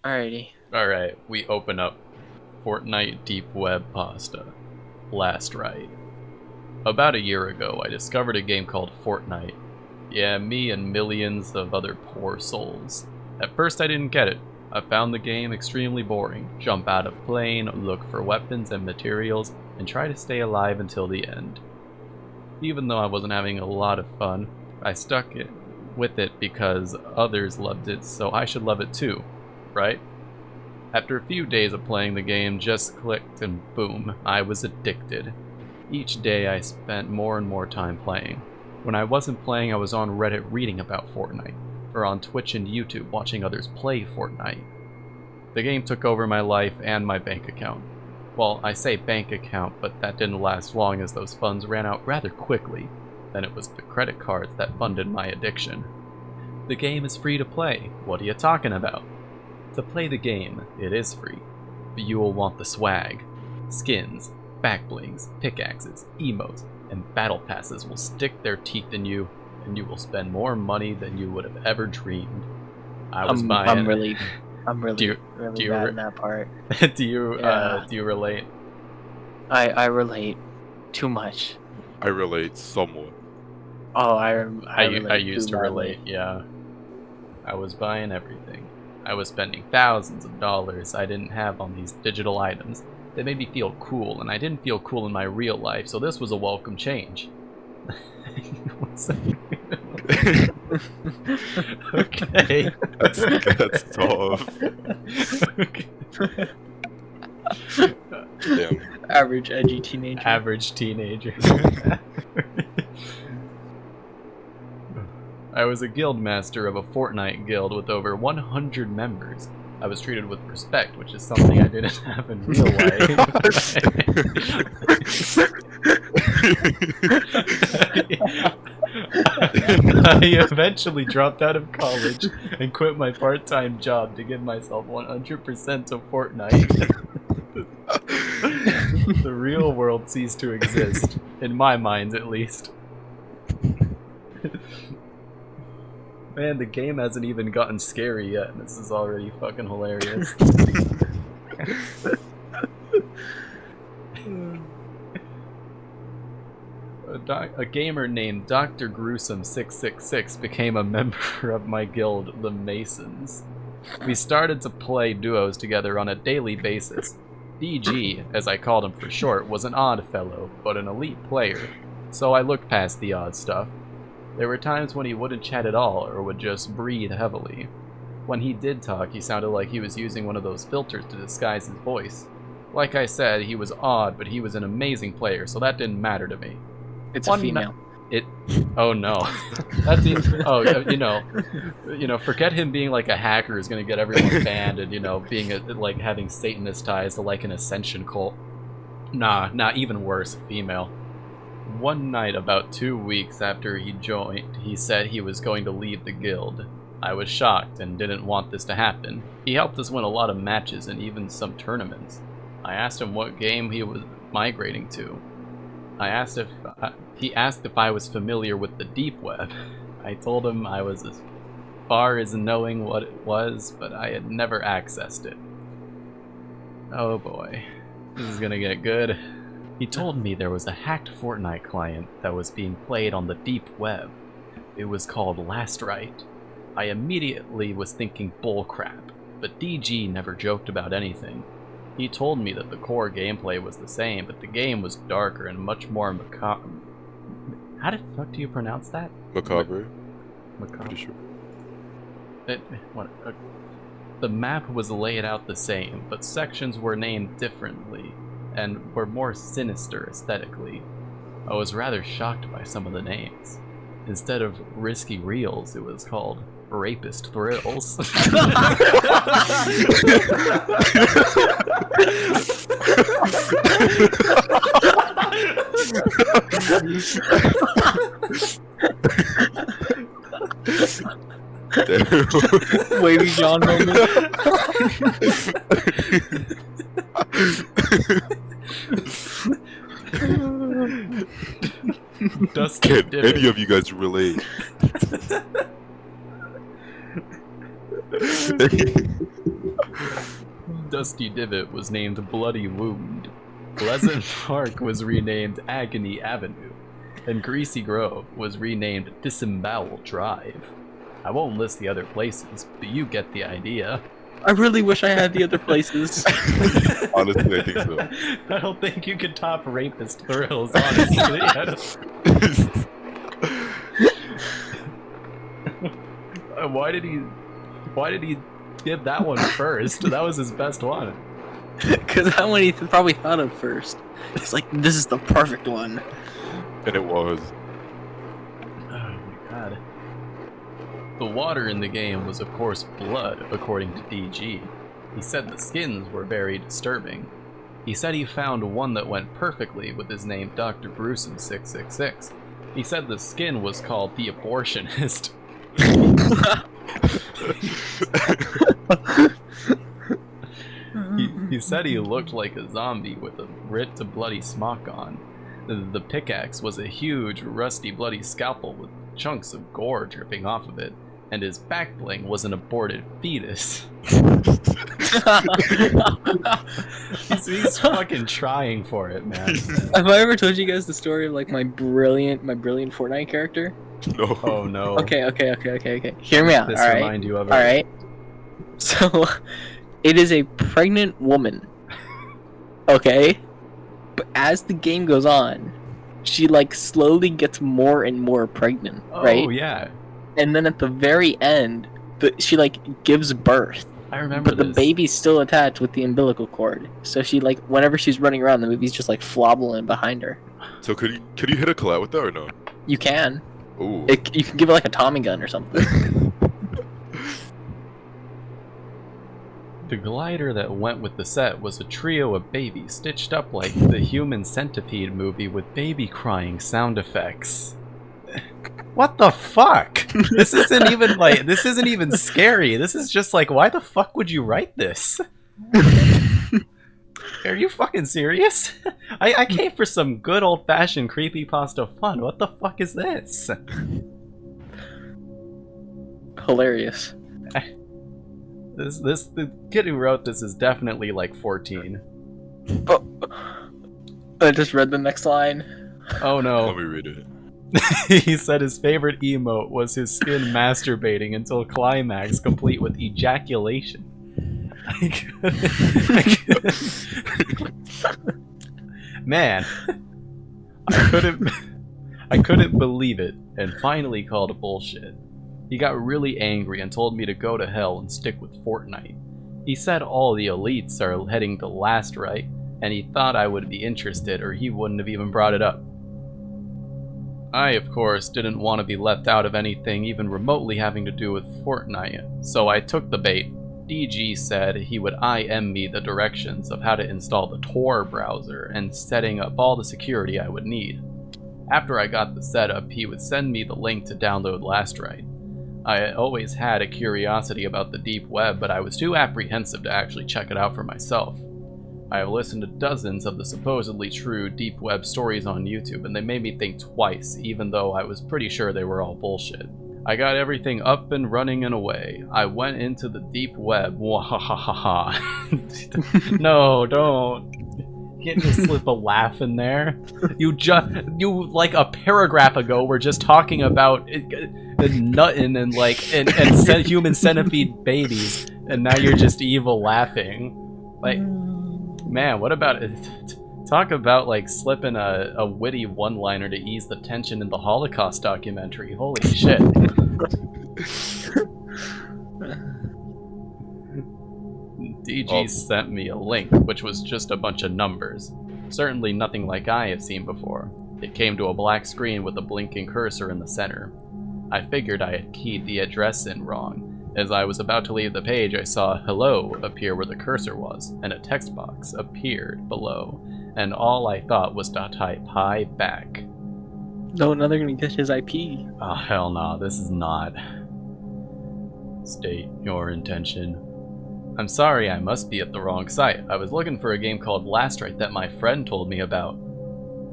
Alrighty. Alright, we open up Fortnite Deep Web Pasta. Lastrite. About a year ago, I discovered a game called Fortnite. Yeah, me and millions of other poor souls. At first I didn't get it. I found the game extremely boring. Jump out of plane, look for weapons and materials, and try to stay alive until the end. Even though I wasn't having a lot of fun, I stuck with it because others loved it, so I should love it too, right? After a few days of playing the game, just clicked and boom, I was addicted. Each day I spent more and more time playing. When I wasn't playing, I was on Reddit reading about Fortnite, or on Twitch and YouTube watching others play Fortnite. The game took over my life and my bank account. Well, I say bank account, but that didn't last long as those funds ran out rather quickly. Then it was the credit cards that funded my addiction. The game is free to play. What are you talking about? To play the game, it is free, but you will want the swag. Skins, backblings, pickaxes, emotes, and battle passes will stick their teeth in you, and you will spend more money than you would have ever dreamed. I'm really bad in that part. do you relate? I relate too much. I relate somewhat. Oh, I used to relate, yeah. I was buying everything. I was spending thousands of dollars I didn't have on these digital items. They made me feel cool, and I didn't feel cool in my real life, so this was a welcome change. Okay. That's tough. Okay. Damn. Average edgy teenager. Average teenager. I was a guild master of a Fortnite guild with over 100 members. I was treated with respect, which is something I didn't have in real life. I eventually dropped out of college and quit my part-time job to give myself 100% to Fortnite. The real world ceased to exist, in my mind at least. Man, the game hasn't even gotten scary yet, and this is already fucking hilarious. A gamer named Dr. Gruesome 666 became a member of my guild, the Masons. We started to play duos together on a daily basis. DG, as I called him for short, was an odd fellow, but an elite player, so I looked past the odd stuff. There were times when he wouldn't chat at all, or would just breathe heavily. When he did talk, he sounded like he was using one of those filters to disguise his voice. Like I said, he was odd, but he was an amazing player, so that didn't matter to me. It's a female. Oh no. That's even, forget him being like a hacker who's gonna get everyone banned and, being like having Satanist ties to like an ascension cult. Nah, even worse, female. One night, about 2 weeks after he joined, he said he was going to leave the guild. I was shocked and didn't want this to happen. He helped us win a lot of matches and even some tournaments. I asked him what game he was migrating to. He asked if I was familiar with the deep web. I told him I was as far as knowing what it was, but I had never accessed it. Oh boy, this is gonna get good. He told me there was a hacked Fortnite client that was being played on the deep web. It was called Lastrite. I immediately was thinking bullcrap, but DG never joked about anything. He told me that the core gameplay was the same, but the game was darker and much more macabre. How the fuck do you pronounce that? Macabre. Macabre. Pretty sure. The map was laid out the same, but sections were named differently and were more sinister aesthetically. I was rather shocked by some of the names. Instead of Risky Reels, it was called Rapist Thrills. Wavy John moment. Can any of you guys relate? Dusty Divot was named Bloody Wound. Pleasant Park was renamed Agony Avenue. And Greasy Grove was renamed Disembowel Drive. I won't list the other places, but you get the idea. I really wish I had the other places. Honestly, I think so. I don't think you could top Rapist Thrills, honestly. Why did he give that one first? That was his best one. Because that one he probably thought of first. It's like, this is the perfect one. And it was. Oh my god. The water in the game was of course blood, according to DG. He said the skins were very disturbing. He said he found one that went perfectly with his name Dr. Brucein 666. He said the skin was called the Abortionist. He said he looked like a zombie with a ripped bloody smock on. The pickaxe was a huge, rusty, bloody scalpel with chunks of gore dripping off of it, and his back bling was an aborted fetus. he's fucking trying for it, man. Have I ever told you guys the story of like my brilliant Fortnite character? No. Oh no. Okay. Hear me out. This All right. remind you of it. All right. So, it is a pregnant woman. Okay. But as the game goes on, she like slowly gets more and more pregnant, right? Oh yeah. And then at the very end, she like gives birth. I remember But the baby's still attached with the umbilical cord. So she like, whenever she's running around, the movie's just like flobbling behind her. So could you hit a collab with that or no? You can. Ooh. You can give it like a Tommy gun or something. The glider that went with the set was a trio of babies stitched up like the Human Centipede movie with baby crying sound effects. What the fuck? This isn't even scary. This is just like, why the fuck would you write this? Are you fucking serious? I came for some good old-fashioned creepypasta fun. What the fuck is this? Hilarious. The kid who wrote this is definitely like 14. Oh, I just read the next line. Oh no. Let me read it. He said his favorite emote was his skin masturbating until climax, complete with ejaculation. Man, I couldn't believe it, and finally called bullshit. He got really angry and told me to go to hell and stick with Fortnite. He said all the elites are heading to Lastrite, and he thought I would be interested or he wouldn't have even brought it up. I, of course, didn't want to be left out of anything even remotely having to do with Fortnite, so I took the bait. DG said he would IM me the directions of how to install the Tor browser and setting up all the security I would need. After I got the setup, he would send me the link to download Lastrite. I always had a curiosity about the deep web, but I was too apprehensive to actually check it out for myself. I have listened to dozens of the supposedly true deep web stories on YouTube, and they made me think twice, even though I was pretty sure they were all bullshit. I got everything up and running and away. I went into the deep web. Wahahaha. No, don't. You can't just slip a laugh in there. You like a paragraph ago were just talking about nutting and human centipede babies, and now you're just evil laughing. Like, man, what about it? Talk about like slipping a witty one-liner to ease the tension in the Holocaust documentary. Holy shit. DG sent me a link, which was just a bunch of numbers. Certainly nothing like I have seen before. It came to a black screen with a blinking cursor in the center. I figured I had keyed the address in wrong. As I was about to leave the page, I saw "hello" appear where the cursor was, and a text box appeared below, and all I thought was to type "hi" back. No, now they're gonna get his IP. Oh, hell no, this is not. State your intention. I'm sorry, I must be at the wrong site. I was looking for a game called Lastrite that my friend told me about.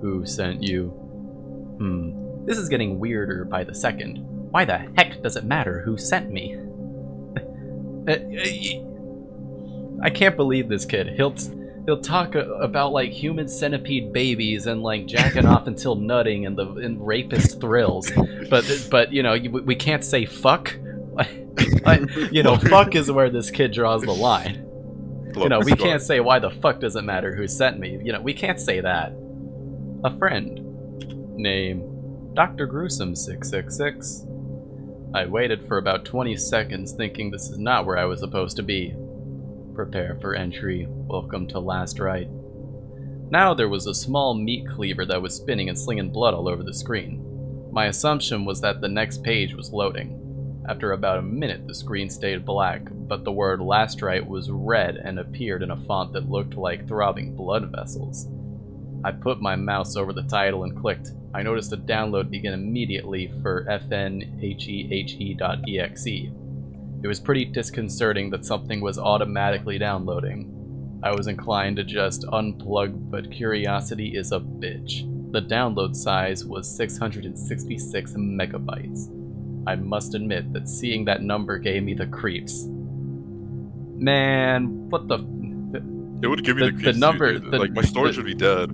Who sent you? This is getting weirder by the second. Why the heck does it matter who sent me? I can't believe this kid. He'll talk about like human centipede babies and like jacking off until nutting and rapist thrills, but you know we can't say fuck. You know, fuck is where this kid draws the line. You know, we can't say why the fuck doesn't matter who sent me. You know, we can't say that. A friend. Name Dr. Gruesome 666. I waited for about 20 seconds thinking this is not where I was supposed to be. Prepare for entry. Welcome to Lastrite. Now there was a small meat cleaver that was spinning and slinging blood all over the screen. My assumption was that the next page was loading. After about a minute, the screen stayed black, but the word Lastrite was red and appeared in a font that looked like throbbing blood vessels. I put my mouse over the title and clicked. I noticed a download begin immediately for fnhehe.exe. It was pretty disconcerting that something was automatically downloading. I was inclined to just unplug, but curiosity is a bitch. The download size was 666 megabytes. I must admit that seeing that number gave me the creeps. Man, what the... It would give me the creeps. The number... Like, my storage would be dead.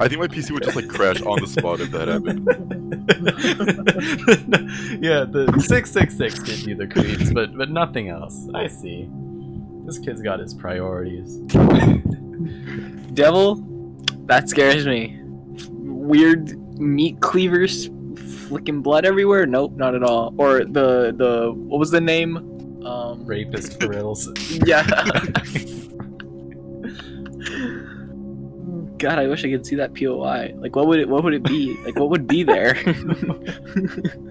I think my PC would just, like, crash on the spot if that happened. Yeah, the 666 gives you the creeps, but nothing else. I see. This kid's got his priorities. Devil? That scares me. Weird meat cleavers flicking blood everywhere? Nope, not at all. Or the what was the name? Rapist thrills. Yeah. God, I wish I could see that POI. Like, what would it be? Like, what would be there?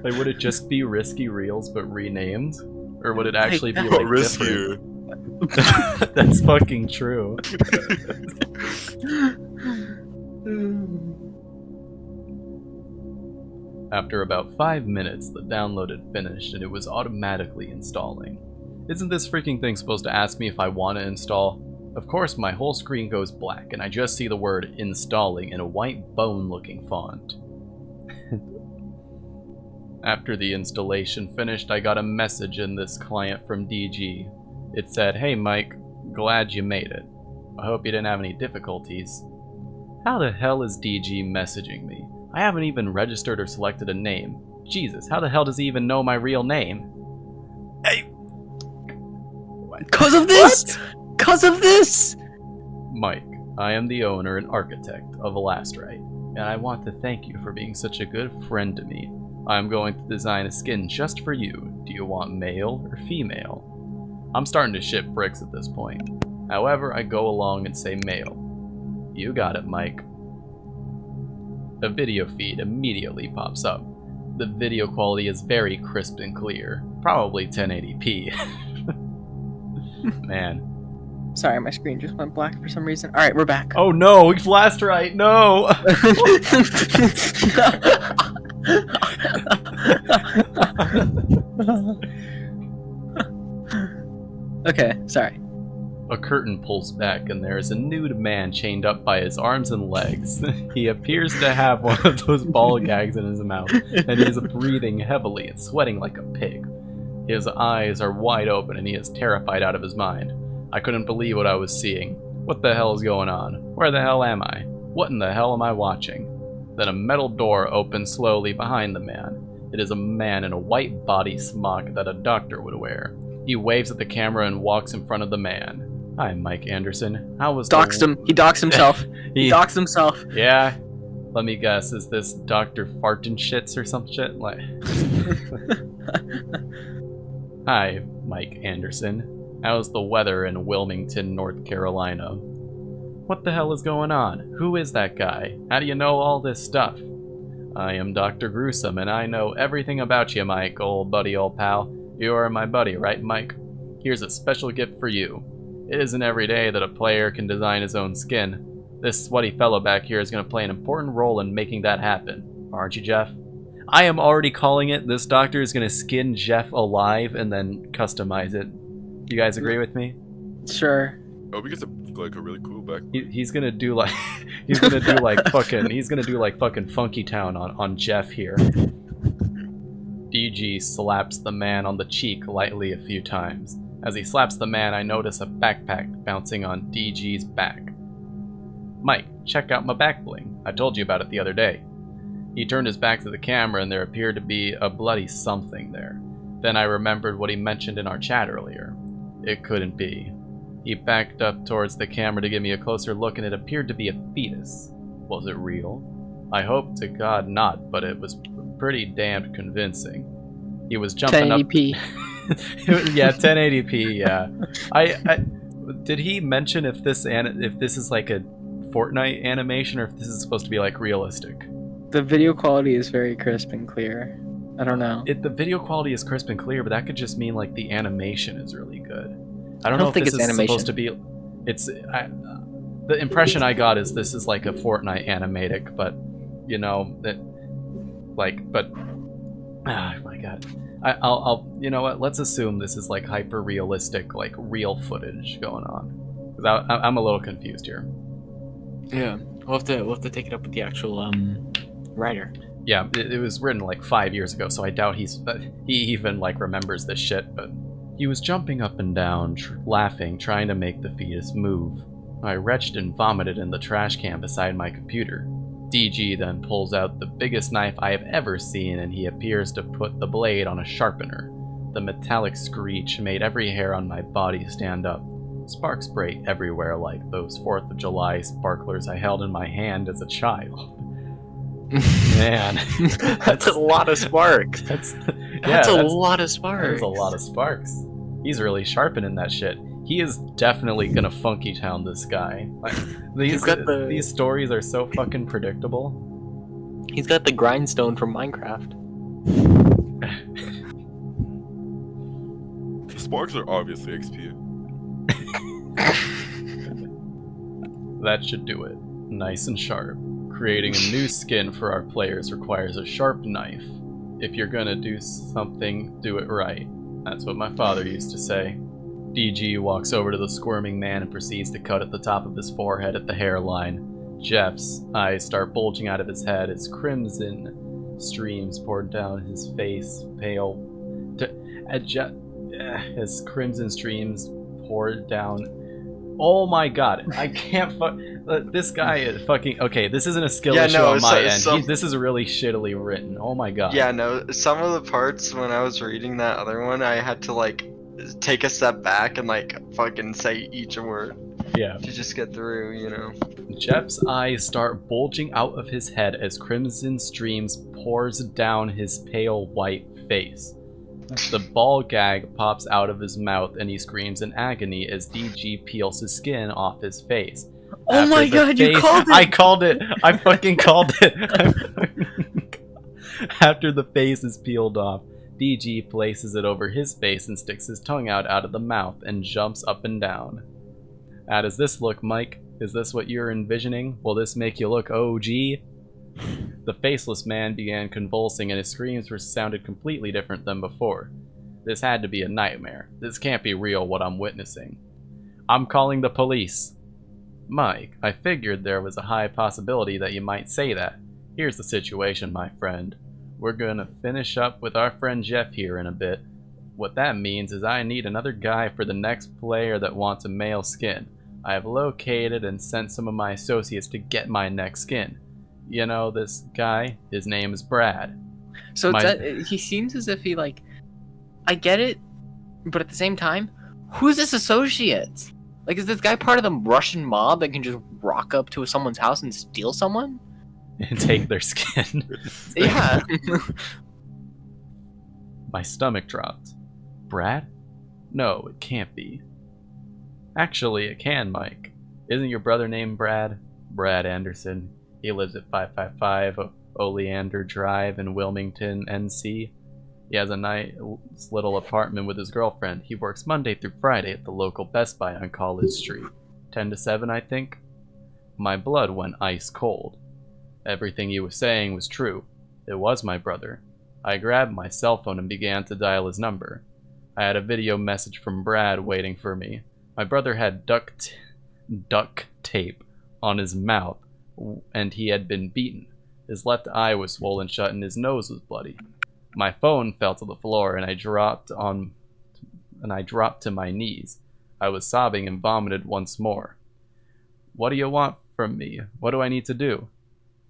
Like, would it just be Risky Reels but renamed, or would it actually be like riskier? Different? That's fucking true. After about 5 minutes, the download had finished and it was automatically installing. Isn't this freaking thing supposed to ask me if I want to install? Of course, my whole screen goes black and I just see the word installing in a white bone-looking font. After the installation finished, I got a message in this client from DG. It said, "Hey Mike, glad you made it. I hope you didn't have any difficulties." How the hell is DG messaging me? I haven't even registered or selected a name. Jesus, how the hell does he even know my real name? Hey! Cause of this! What? Cause of this! Mike, I am the owner and architect of Lastrite, and I want to thank you for being such a good friend to me. I am going to design a skin just for you. Do you want male or female? I'm starting to ship bricks at this point. However, I go along and say male. You got it, Mike. A video feed immediately pops up. The video quality is very crisp and clear, probably 1080p. Man. Sorry, my screen just went black for some reason. Alright, we're back. Oh no, it's Lastrite, no! Okay, sorry. A curtain pulls back and there is a nude man chained up by his arms and legs. He appears to have one of those ball gags in his mouth, and he is breathing heavily and sweating like a pig. His eyes are wide open and he is terrified out of his mind. I couldn't believe what I was seeing. What the hell is going on? Where the hell am I? What in the hell am I watching? Then a metal door opens slowly behind the man. It is a man in a white body smock that a doctor would wear. He waves at the camera and walks in front of the man. Hi, Mike Anderson. How was Doxed him. He doxed himself. He doxed himself. Yeah? Let me guess, is this Dr. Fartin Shits or some shit? Like... Hi, Mike Anderson. How's the weather in Wilmington, North Carolina? What the hell is going on? Who is that guy? How do you know all this stuff? I am Dr. Gruesome, and I know everything about you, Mike, old buddy, old pal. You are my buddy, right, Mike? Here's a special gift for you. It isn't every day that a player can design his own skin. This sweaty fellow back here is going to play an important role in making that happen. Aren't you, Jeff? I am already calling it. This doctor is going to skin Jeff alive and then customize it. You guys agree with me? Sure. Oh, we get like a really cool back. He's gonna do like he's gonna do like fucking Funky Town on Jeff here. DG slaps the man on the cheek lightly a few times. As he slaps the man, I notice a backpack bouncing on DG's back. Mike, check out my back bling. I told you about it the other day. He turned his back to the camera and there appeared to be a bloody something there. Then I remembered what he mentioned in our chat earlier. It couldn't be. He backed up towards the camera to give me a closer look and it appeared to be a fetus. Was it real? I hope to God not, but it was pretty damned convincing. He was jumping 1080p. up. Yeah, 1080p. Yeah. I did he mention if this is like a Fortnite animation or if this is supposed to be like realistic? The video quality is very crisp and clear. I don't know. The video quality is crisp and clear, but that could just mean like the animation is really good. I don't know if think this it's is animation. supposed to be. The impression I got is this is like a Fortnite animatic, but you know that, like, but oh my god, I'll you know what? Let's assume this is like hyper realistic, like real footage going on. Because I'm a little confused here. Yeah, we'll have to take it up with the actual writer. Yeah, it was written like 5 years ago, so I doubt he even like remembers this shit. But he was jumping up and down, laughing, trying to make the fetus move. I retched and vomited in the trash can beside my computer. DG then pulls out the biggest knife I have ever seen, and he appears to put the blade on a sharpener. The metallic screech made every hair on my body stand up. Sparks spray everywhere like those 4th of July sparklers I held in my hand as a child. Man, That's a lot of sparks. That's a lot of sparks. There's a lot of sparks. He's really sharpening that shit. He is definitely gonna funky town this guy. Like, these stories are so fucking predictable. He's got the grindstone from Minecraft. The sparks are obviously XP. That should do it. Nice and sharp. Creating a new skin for our players requires a sharp knife. If you're gonna do something, do it right. That's what my father used to say. DG walks over to the squirming man and proceeds to cut at the top of his forehead at the hairline. Jeff's eyes start bulging out of his head as crimson streams poured down his face, as crimson streams poured down. Oh my god, I can't this guy is fucking... Okay, this isn't a skill issue on my end. This is really shittily written. Oh my god. Yeah, no, some of the parts when I was reading that other one, I had to like take a step back and like fucking say each word. Yeah. To just get through, you know. Jeff's eyes start bulging out of his head as crimson streams pours down his pale white face. The ball gag pops out of his mouth and he screams in agony as DG peels his skin off his face. Oh my god, you called it! I called it! I fucking called it! After the face is peeled off, DG places it over his face and sticks his tongue out of the mouth and jumps up and down. How does this look, Mike? Is this what you're envisioning? Will this make you look OG? The faceless man began convulsing and his screams sounded completely different than before. This had to be a nightmare. This can't be real, what I'm witnessing. I'm calling the police. Mike, I figured there was a high possibility that you might say that. Here's the situation, my friend. We're gonna finish up with our friend Jeff here in a bit. What that means is I need another guy for the next player that wants a male skin. I have located and sent some of my associates to get my next skin. You know this guy? His name is Brad. So he seems as if he like... I get it, but at the same time, who's this associate? Like, is this guy part of the Russian mob that can just rock up to someone's house and steal someone? And take their skin. Yeah. My stomach dropped. Brad? No, it can't be. Actually, it can, Mike. Isn't your brother named Brad? Brad Anderson. He lives at 555 Oleander Drive in Wilmington, NC. He has a nice little apartment with his girlfriend. He works Monday through Friday at the local Best Buy on College Street. 10 to 7, I think. My blood went ice cold. Everything he was saying was true. It was my brother. I grabbed my cell phone and began to dial his number. I had a video message from Brad waiting for me. My brother had duct tape on his mouth, and he had been beaten. His left eye was swollen shut and his nose was bloody. My phone fell to the floor, and I dropped to my knees. I was sobbing and vomited once more. What do you want from me? What do I need to do?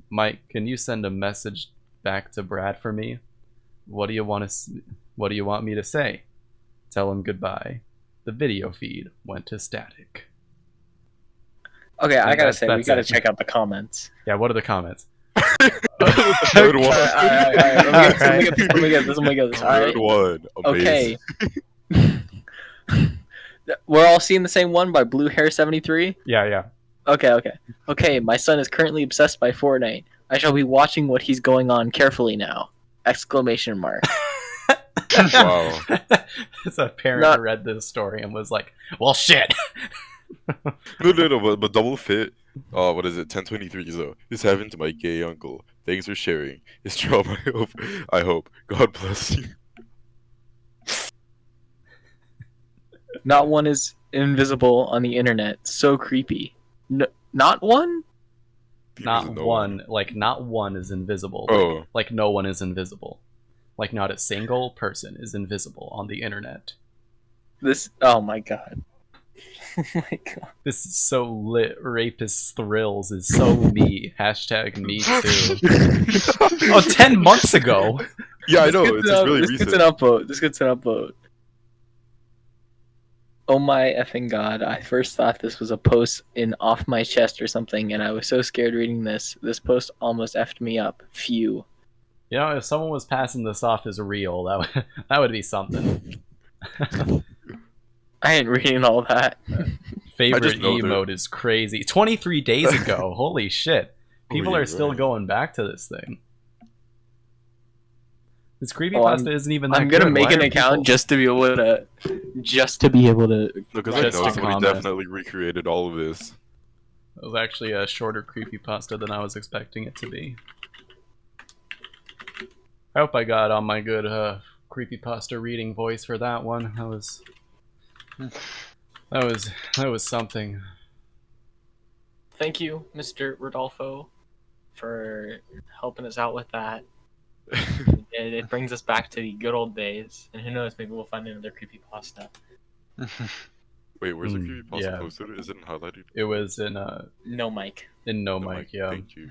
Mike, can you send a message back to Brad for me? What do you want me to say? Tell him goodbye. The video feed went to static. Okay, I gotta say, we that's gotta it. check out the comments. Yeah, what are the comments? Third one. Alright, let me get this. Alright. Third one. Amazing. Okay. We're all seeing the same one by Blue Hair 73? Yeah. Okay, my son is currently obsessed by Fortnite. I shall be watching what he's going on carefully now. Exclamation mark. Wow. It's a parent who read this story and was like, well, shit. No, but double fit. What is it? 1023. So this happened to my gay uncle. Thanks for sharing. It's trauma. I hope. God bless you. Not one is invisible on the internet. So creepy. Not one? Not one. Like, not one is invisible. Oh. Like, no one is invisible. Like, not a single person is invisible on the internet. Oh my god. Oh my god. This is so lit. Rapist thrills is so me. Hashtag me too. Oh, 10 months ago. Yeah, I know. It's really this recent. gets an upvote. This gets an upvote. Oh my effing god. I first thought this was a post in Off My Chest or something, and I was so scared reading this. This post almost effed me up. Phew. You know, if someone was passing this off as real, that would be something. I ain't reading all that. Favorite emote is crazy. 23 days ago. Holy shit. People are still going back to this thing. This creepypasta isn't even that I'm gonna good. make an account just to be able to. Because I know somebody definitely recreated all of this. It was actually a shorter creepypasta than I was expecting it to be. I hope I got on my good creepypasta reading voice for that one. That was something. Thank you, Mr. Rodolfo, for helping us out with that. It brings us back to the good old days, and who knows, maybe we'll find another creepypasta. Wait, where's the creepypasta posted? Is it highlighted? It was in No mic. In No Mic, yeah. Thank you.